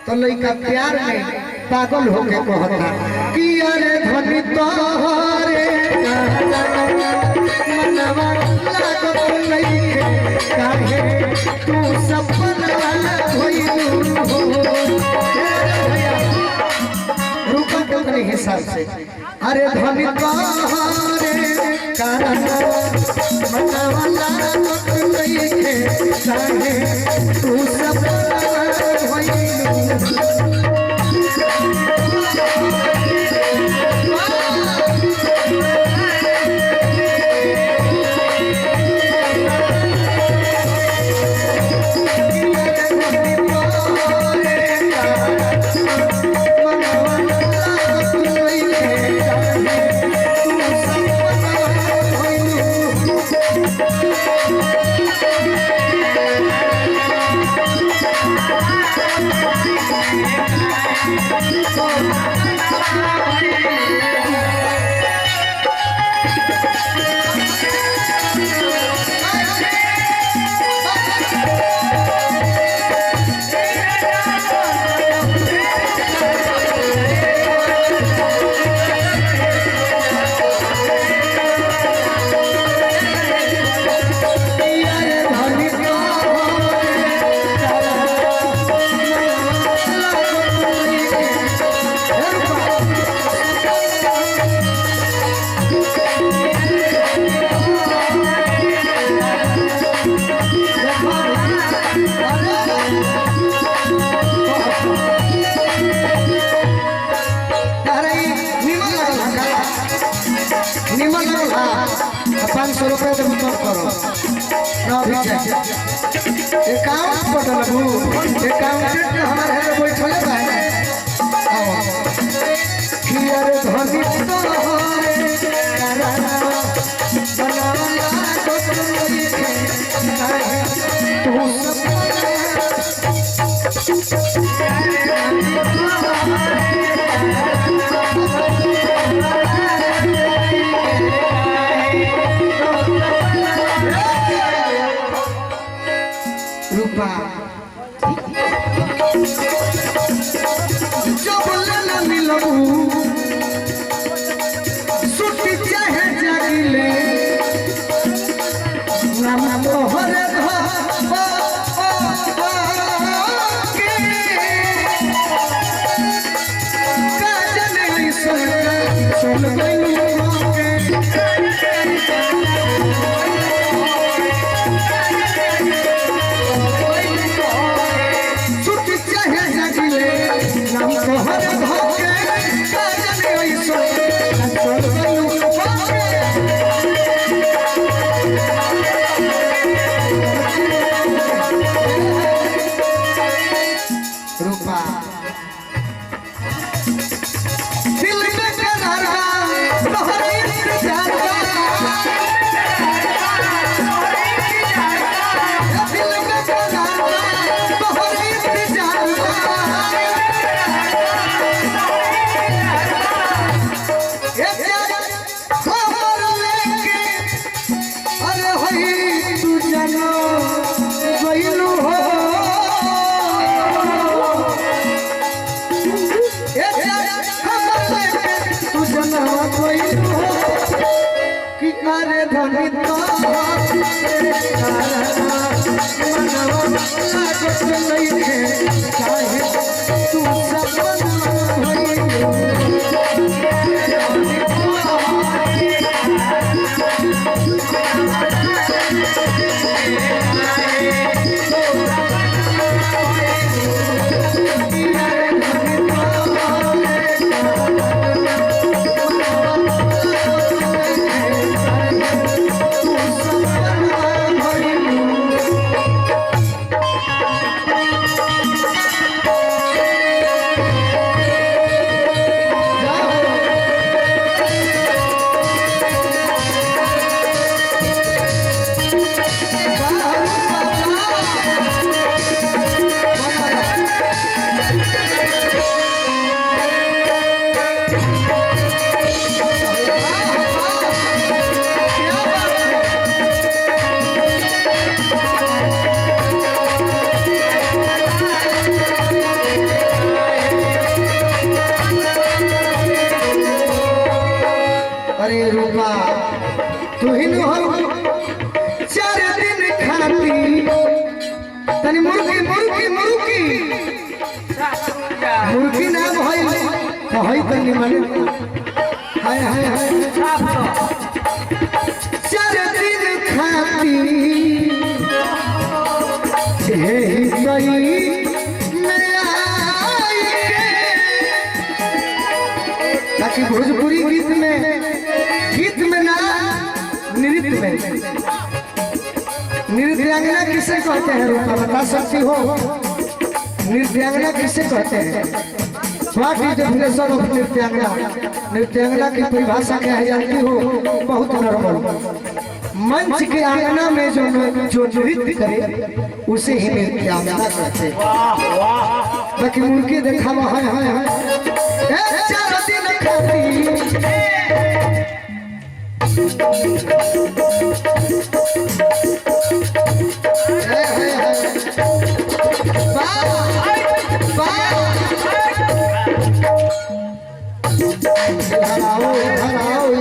तो लड़का प्यार में पागल होके कहता कि अरे धनी तोहरे मनवा लागत नहीं काहे तू सपना होइलू हो। रूपा के अपने हिसाब से अरे धनी तोहरे कारण मनवा लागत नहीं काहे तू सपना होइलू। ₹500 तो मत करो ना भी अकाउंट पर लगू अकाउंटेंट में हमारे है बैठले भाई आओ हियर धनी तोहरे कराना बनावला तो तुमरी के तू रूपा जो बोलना मिलबू सुटी चाहे जागिले नाम तोहरे के काजने सुन गई रूपा दिल में करारा तोहरे इंतजार दिल में करारा तोहरे इंतजार ये प्यार खबर लेके अरे होई तू जानो गइलू हो कि अरे धनी तू तनी मुर्गी मुर्गी मुर्गी मुर्गी ना भाई भाई तनी माने हाय हाय हाय 4 दिन खाती सही ताकि भोजपुरी गीत में ना नृत्यांगना किसे कहते हैं रूपा बता सकती हो? नृत्यांगना किसे कहते हैं? व्हाट इज डेफिनेशन ऑफ नृत्यांगना? नृत्यांगना की परिभाषा क्या है जानती हो? बहुत नॉर्मल, मंच के आंगना में जो नृत्य करे उसे ही नृत्यांगना कहते हैं। बाकी मुर्गी देखा है 4 दिन खाती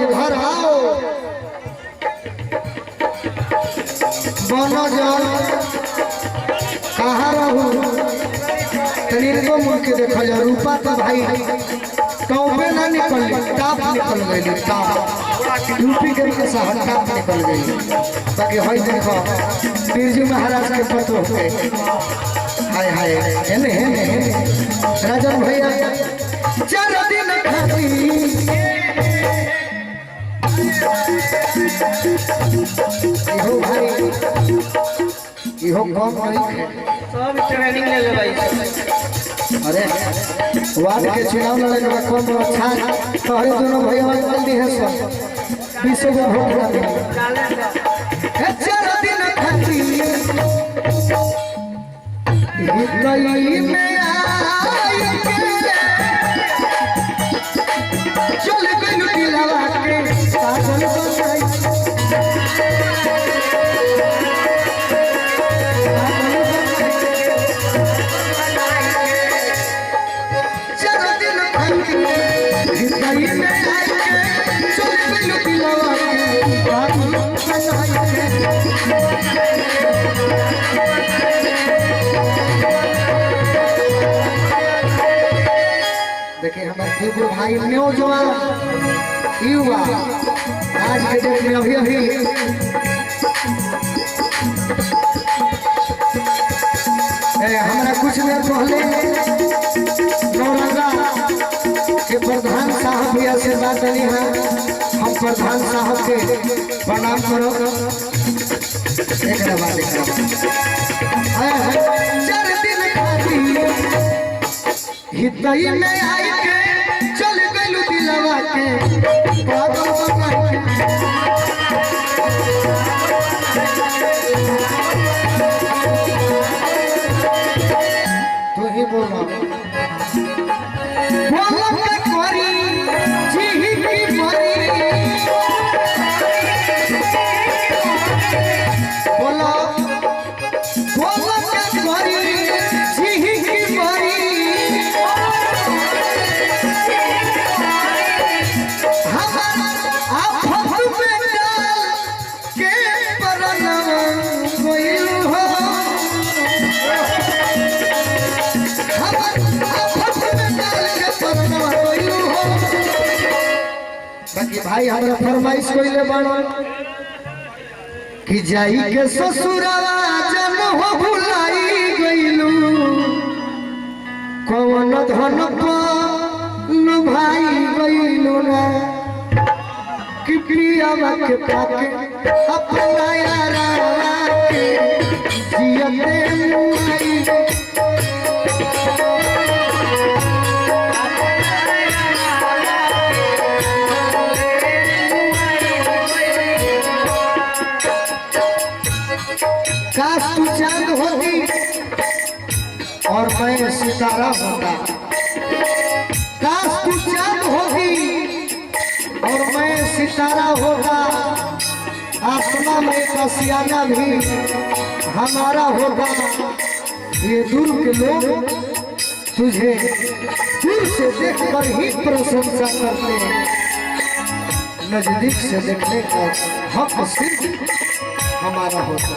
इधर आओ बनो जाओ कहाँ रहू तनीर को मुड़ के देखा जाओ रूपा तो भाई टॉपे ना निकल टाप निकल गई टाप यूपी के शहर टाप निकल गई। बाकी हई देखो बिरजू महाराज के पतो है हाय हाय हेने हेने हेने राजन भैया 4 दिन खाती इहो भाई इहो कम नहीं है सब ट्रेनिंग ले ले भाई। अरे वार्ड के चुनाव लड़े में कौन अच्छा तोहरे दोनों भैया जल्दी है सब 20 को वोट डाले 4 दिन खाती गली में आई के चल गई दिलवा के पागल बनाई देखिए हमारे बिल्कुल भाई नौजवान युवा आज के डेट में अभी हमारा कुछ देर पहले नौरंगा के प्रधान साहब भी आशीर्वाद देनी है। हम प्रधान साहब के प्रणाम करो एक बाद 4 दिन खाती हितई में आई के चल गइलू दिलवा के पागल बना के तू ही बोलो के कोरी जी की मरी बोलो के कोरी जी की मरी बाकी भाई हमारा फरमाइश कोइले बानो कि जाई के ससुरवा जन हो भुलाई गइलू कौन धन पान भाई गइलू ना कि प्रियवा के पाके अपना यारा के जियते मुआई काश तू चांद होती और मैं सितारा होता। काश तू चांद होती और मैं सितारा होता। आसमां में आशियाना भी हमारा होगा। ये दूर के लोग तुझे दूर से देखकर ही प्रशंसा करते हैं, नजदीक से देखने का हक सिर्फ हमारा होता।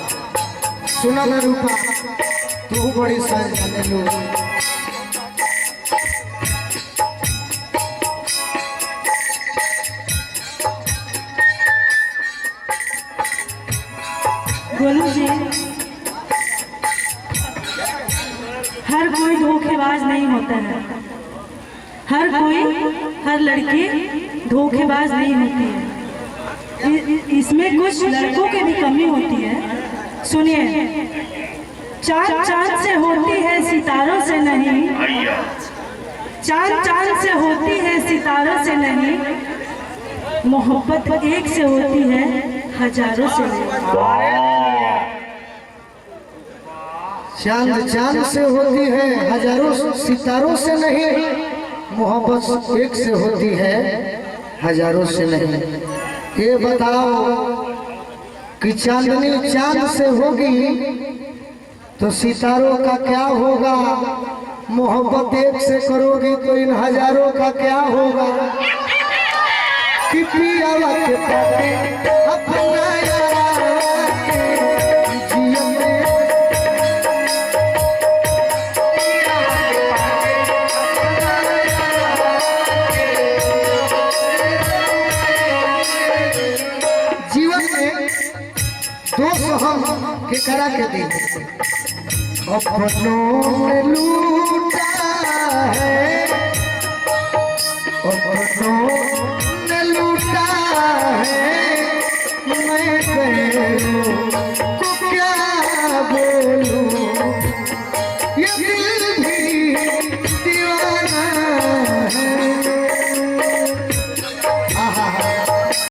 सुना ना रूपा तू बड़ी सज जाने लो। गोलू जी, हर कोई धोखेबाज नहीं होता है, हर लड़की धोखेबाज नहीं होती है, इसमें कुछ लड़कों की भी कमी होती है। सुनिए, चांद चांद से होती है सितारों से नहीं, चांद चांद से होती है सितारों से नहीं, मोहब्बत एक से होती है हजारों से नहीं। चांद चांद से होती है हजारों सितारों से नहीं, मोहब्बत एक से होती है हजारों से नहीं। ये बताओ कि चांदनी चांद से होगी तो सितारों का क्या होगा, मोहब्बत एक से करोगी तो इन हजारों का क्या होगा। कि पिया के पाते अपना यार के जीवन में दोस्त हम के करा के दे अपनों ने लूटा है, अपनों ने लूटा है, मैं गैरों को क्या बोलूं। ये